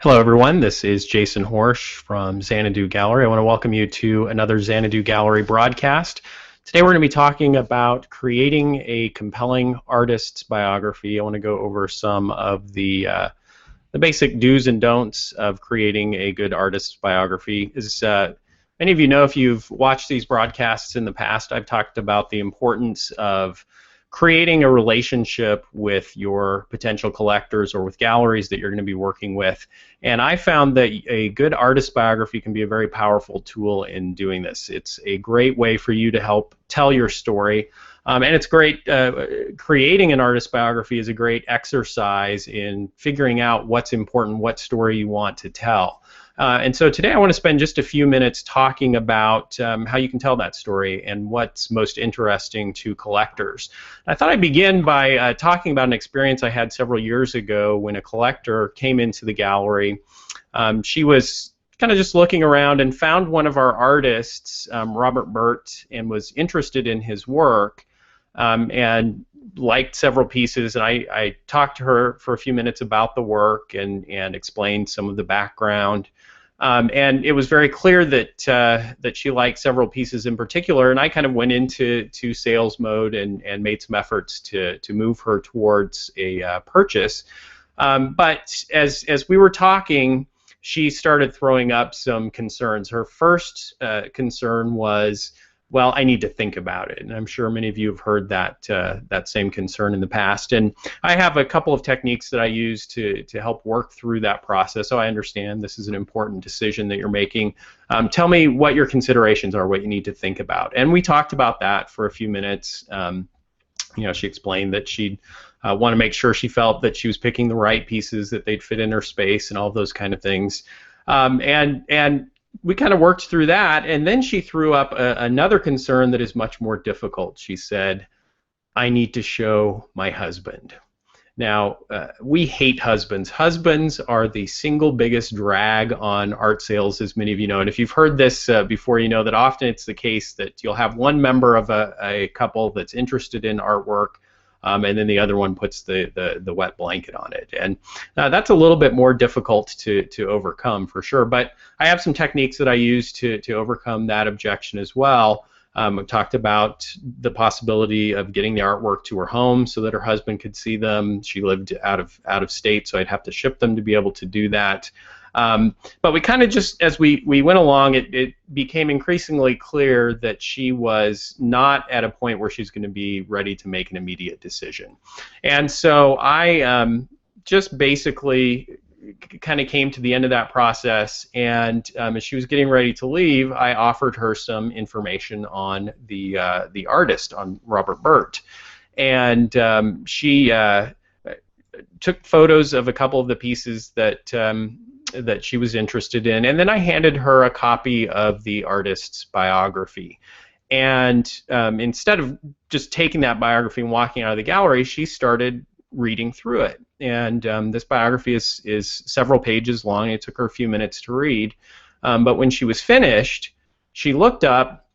Hello everyone, this is Jason Horejs from Xanadu Gallery. I want to welcome you to another Xanadu Gallery broadcast. Today we're going to be talking about creating a compelling artist's biography. I want to go over some of the basic do's and don'ts of creating a good artist's biography. As many of you know, if you've watched these broadcasts in the past, I've talked about the importance of creating a relationship with your potential collectors or with galleries that you're going to be working with. And I found that a good artist biography can be a very powerful tool in doing this. It's a great way for you to help tell your story. And it's great, creating an artist biography is a great exercise in figuring out what's important, what story you want to tell. And so today I want to spend just a few minutes talking about how you can tell that story and what's most interesting to collectors. I thought I'd begin by talking about an experience I had several years ago when a collector came into the gallery. She was kind of just looking around and found one of our artists, Robert Burt, and was interested in his work and liked several pieces. And I talked to her for a few minutes about the work and explained some of the background. And it was very clear that she liked several pieces in particular, and I kind of went into sales mode and made some efforts to move her towards a purchase. But as we were talking, she started throwing up some concerns. Her first concern was, well, I need to think about it. And I'm sure many of you have heard that same concern in the past. And I have a couple of techniques that I use to help work through that process. So I understand this is an important decision that you're making. Tell me what your considerations are, what you need to think about. And we talked about that for a few minutes. She explained that she'd want to make sure she felt that she was picking the right pieces, that they'd fit in her space, and all those kind of things. And we kind of worked through that, and then she threw up another concern that is much more difficult. She said, I need to show my husband. Now, we hate husbands. Husbands are the single biggest drag on art sales, as many of you know. And if you've heard this before, you know that often it's the case that you'll have one member of a couple that's interested in artwork, and then the other one puts the wet blanket on it. And that's a little bit more difficult to overcome for sure. But I have some techniques that I use to overcome that objection as well. I've talked about the possibility of getting the artwork to her home so that her husband could see them. She lived out of state, so I'd have to ship them to be able to do that. But we kind of just, as we went along, it became increasingly clear that she was not at a point where she's going to be ready to make an immediate decision. And so I just basically kind of came to the end of that process, and as she was getting ready to leave, I offered her some information on the artist, on Robert Burt. And she took photos of a couple of the pieces that she was interested in, and then I handed her a copy of the artist's biography. And instead of just taking that biography and walking out of the gallery, she started reading through it. And this biography is several pages long. It took her a few minutes to read. But when she was finished, she looked up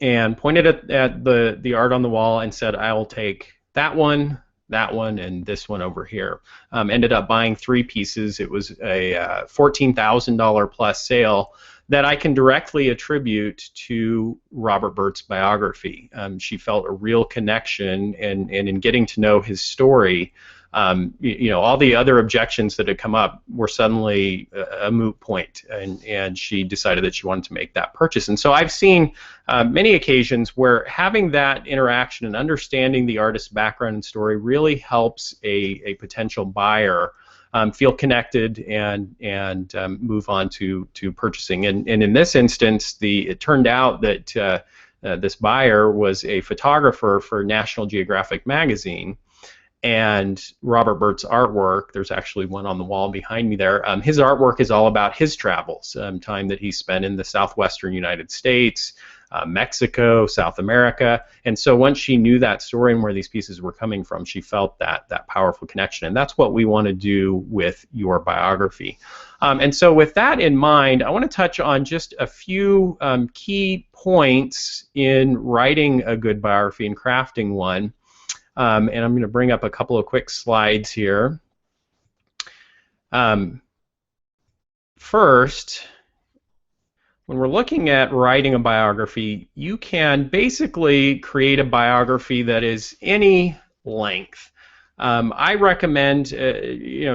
and pointed at the art on the wall and said, I will take that one, and this one over here. Ended up buying 3 pieces. It was a $14,000 plus sale that I can directly attribute to Robert Burt's biography. She felt a real connection, and in getting to know his story, all the other objections that had come up were suddenly a moot point, and she decided that she wanted to make that purchase. And so I've seen many occasions where having that interaction and understanding the artist's background and story really helps a potential buyer feel connected and move on to purchasing. And in this instance, it turned out that this buyer was a photographer for National Geographic magazine. And Robert Burt's artwork, there's actually one on the wall behind me there, his artwork is all about his travels, time that he spent in the southwestern United States, Mexico, South America. And so once she knew that story and where these pieces were coming from, she felt that powerful connection. And that's what we want to do with your biography. And so with that in mind, I want to touch on just a few key points in writing a good biography and crafting one. And I'm going to bring up a couple of quick slides here. first, when we're looking at writing a biography, you can basically create a biography that is any length. I recommend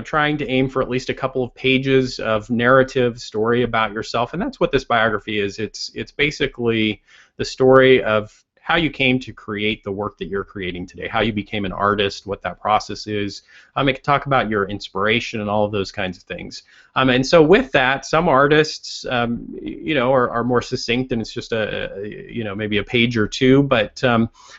trying to aim for at least a couple of pages of narrative story about yourself, and that's what this biography is. It's basically the story of how you came to create the work that you're creating today, how you became an artist, what that process is. It can talk about your inspiration and all of those kinds of things. And so with that, some artists, are more succinct, and it's just maybe a page or two. But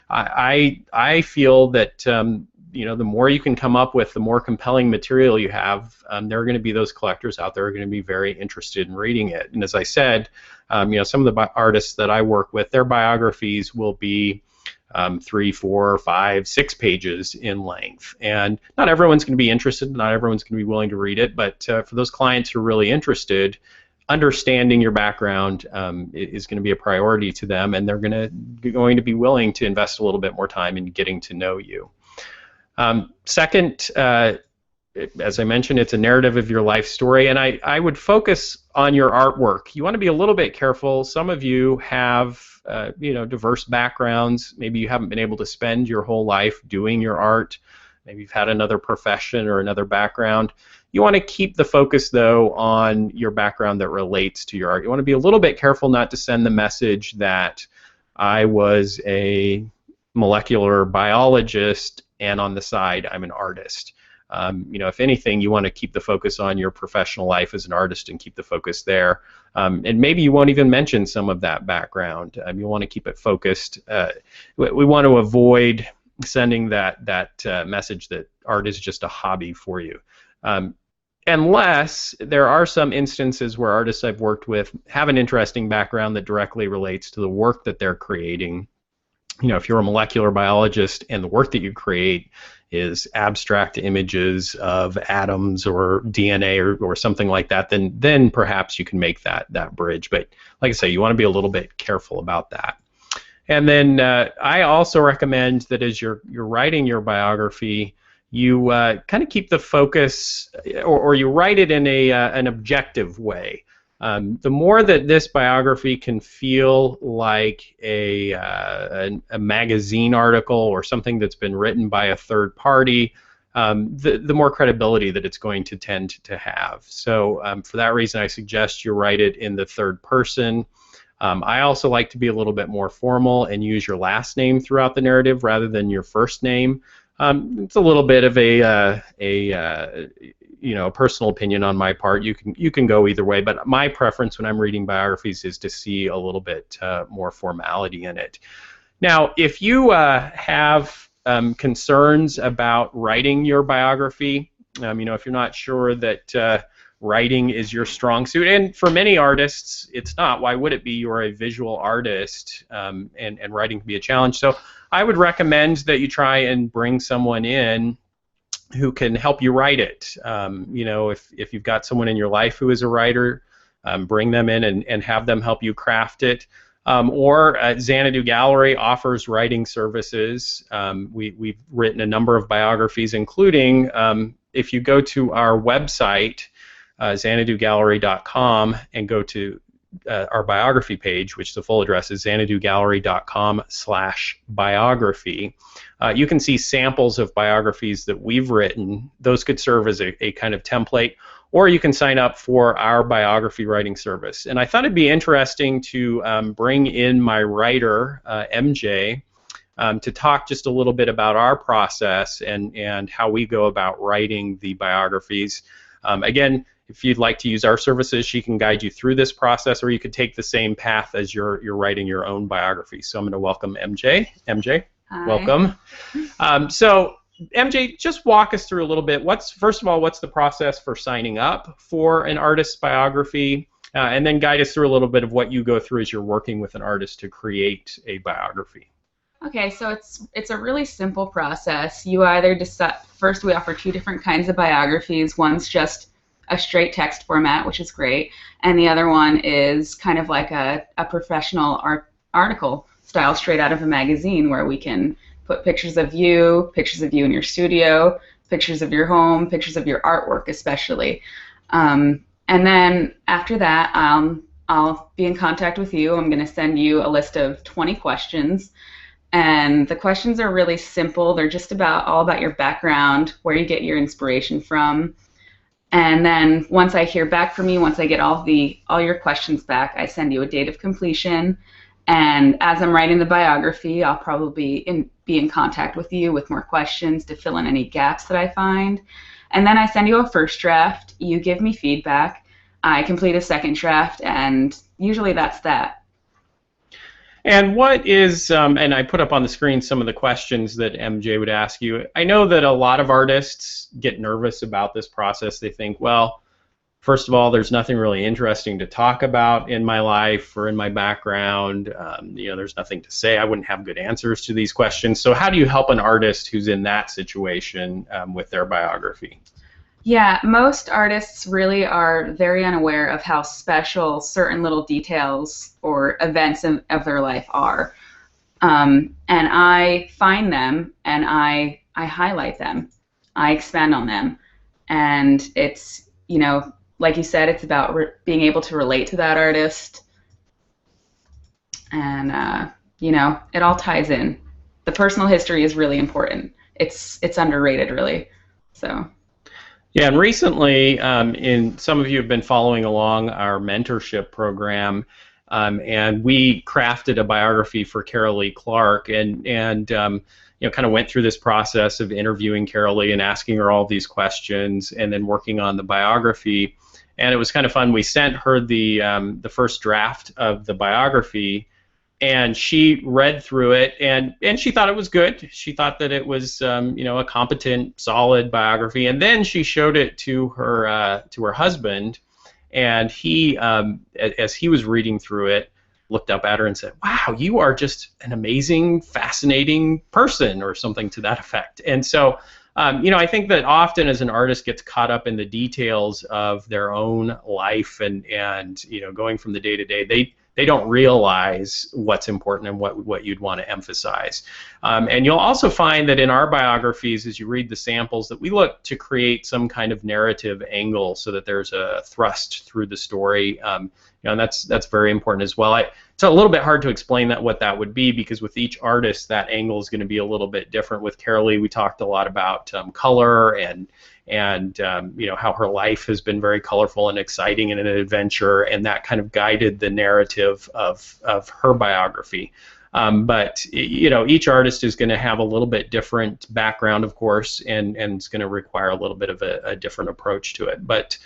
I feel that the more you can come up with, the more compelling material you have. There are going to be those collectors out there who are going to be very interested in reading it. And as I said, some of the artists that I work with, their biographies will be 3, 4, 5, 6 pages in length. And not everyone's going to be interested, not everyone's going to be willing to read it, but for those clients who are really interested, understanding your background is going to be a priority to them, and they're going to be willing to invest a little bit more time in getting to know you. Second, as I mentioned, it's a narrative of your life story, and I would focus on your artwork. You want to be a little bit careful. Some of you have diverse backgrounds. Maybe you haven't been able to spend your whole life doing your art. Maybe you've had another profession or another background. You want to keep the focus, though, on your background that relates to your art. You want to be a little bit careful not to send the message that I was a molecular biologist and on the side I'm an artist. If anything, you want to keep the focus on your professional life as an artist and keep the focus there. And maybe you won't even mention some of that background. You want to keep it focused. We want to avoid sending that message that art is just a hobby for you. Unless there are some instances where artists I've worked with have an interesting background that directly relates to the work that they're creating. If you're a molecular biologist and the work that you create is abstract images of atoms or DNA or something like that, then perhaps you can make that bridge. But like I say, you want to be a little bit careful about that. And then I also recommend that as you're writing your biography, you kind of keep the focus, or you write it in an objective way. The more that this biography can feel like a magazine article or something that's been written by a third party, the more credibility that it's going to tend to have. So for that reason, I suggest you write it in the third person. I also like to be a little bit more formal and use your last name throughout the narrative rather than your first name. It's a little bit of a personal opinion on my part. You can go either way, but my preference when I'm reading biographies is to see a little bit more formality in it. Now, if you have concerns about writing your biography, if you're not sure that writing is your strong suit, and for many artists it's not. Why would it be? You're a visual artist, and writing can be a challenge. So I would recommend that you try and bring someone in who can help you write it. If you've got someone in your life who is a writer, bring them in and have them help you craft it. Or Xanadu Gallery offers writing services. We've written a number of biographies, including if you go to our website, xanadugallery.com, and go to our biography page, which the full address is xanadugallery.com/biography. You can see samples of biographies that we've written. Those could serve as a kind of template, or you can sign up for our biography writing service. And I thought it'd be interesting to bring in my writer, MJ, to talk just a little bit about our process and how we go about writing the biographies. Again, if you'd like to use our services, she can guide you through this process, or you could take the same path as you're writing your own biography. So I'm going to welcome MJ. MJ, hi. Welcome. So MJ, just walk us through a little bit. First of all, what's the process for signing up for an artist's biography? And then guide us through a little bit of what you go through as you're working with an artist to create a biography. Okay, so it's a really simple process. You either decide, first we offer 2 different kinds of biographies. One's just a straight text format, which is great, and the other one is kind of like a professional article style, straight out of a magazine, where we can put pictures of you in your studio, pictures of your home, pictures of your artwork especially. And then after that, I'll be in contact with you. I'm going to send you a list of 20 questions. And the questions are really simple. They're just all about your background, where you get your inspiration from. And then once I hear back from you, once I get all your questions back, I send you a date of completion. And as I'm writing the biography, I'll probably be in contact with you with more questions to fill in any gaps that I find. And then I send you a first draft. You give me feedback. I complete a second draft, and usually that's that. And what is, and I put up on the screen some of the questions that MJ would ask you. I know that a lot of artists get nervous about this process. They think, well, first of all, there's nothing really interesting to talk about in my life or in my background. There's nothing to say. I wouldn't have good answers to these questions. So how do you help an artist who's in that situation with their biography? Yeah, most artists really are very unaware of how special certain little details or events of their life are. And I find them and I highlight them. I expand on them. And it's, like you said, it's about being able to relate to that artist. And, it all ties in. The personal history is really important. It's underrated, really. So. Yeah, and recently, some of you have been following along our mentorship program, and we crafted a biography for Carol Lee Clark, and kind of went through this process of interviewing Carol Lee and asking her all these questions, and then working on the biography. And it was kind of fun. We sent her the first draft of the biography, and she read through it, and she thought it was good. She thought that it was a competent, solid biography. And then she showed it to her husband, and he, as he was reading through it, looked up at her and said, "Wow, you are just an amazing, fascinating person," or something to that effect. And so, I think that often as an artist gets caught up in the details of their own life and going from the day to day, they don't realize what's important and what you'd want to emphasize. And you'll also find that in our biographies, as you read the samples, that we look to create some kind of narrative angle so that there's a thrust through the story. And that's very important as well. It's a little bit hard to explain what that would be, because with each artist, that angle is going to be a little bit different. With Carol Lee, we talked a lot about color and how her life has been very colorful and exciting and an adventure, and that kind of guided the narrative of her biography. But each artist is going to have a little bit different background, of course, and it's going to require a little bit of a different approach to it. But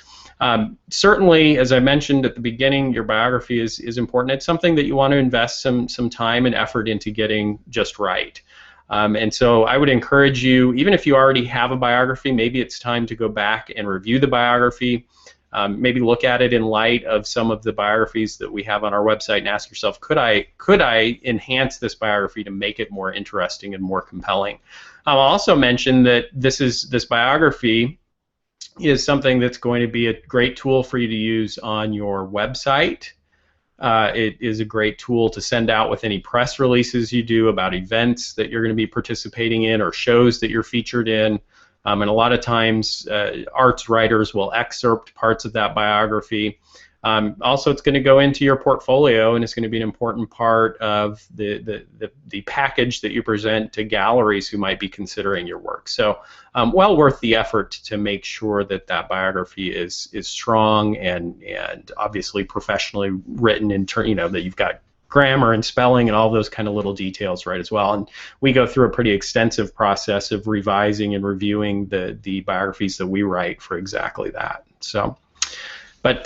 certainly, as I mentioned at the beginning, your biography is important. It's something that you want to invest some time and effort into getting just right. And so I would encourage you, even if you already have a biography, maybe it's time to go back and review the biography. Maybe look at it in light of some of the biographies that we have on our website and ask yourself, could I enhance this biography to make it more interesting and more compelling? I'll also mention that this biography is something that's going to be a great tool for you to use on your website. It is a great tool to send out with any press releases you do about events that you're going to be participating in or shows that you're featured in. And a lot of times arts writers will excerpt parts of that biography. Also, it's going to go into your portfolio, and it's going to be an important part of the package that you present to galleries who might be considering your work. So, well worth the effort to make sure that biography is strong and obviously professionally written that you've got grammar and spelling and all those kind of little details right as well. And we go through a pretty extensive process of revising and reviewing the biographies that we write for exactly that. So. But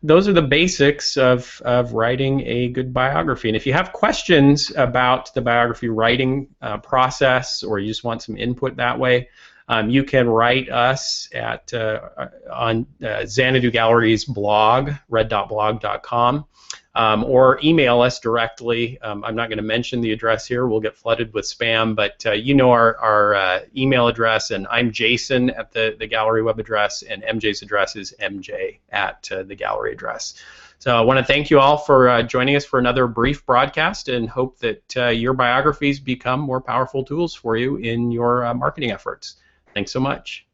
those are the basics of writing a good biography. And if you have questions about the biography writing process, or you just want some input that way, you can write us on Xanadu Gallery's blog, red.blog.com. Or email us directly. I'm not going to mention the address here. We'll get flooded with spam, but our email address, and I'm Jason at the gallery web address, and MJ's address is MJ at the gallery address. So I want to thank you all for joining us for another brief broadcast, and hope that your biographies become more powerful tools for you in your marketing efforts. Thanks so much.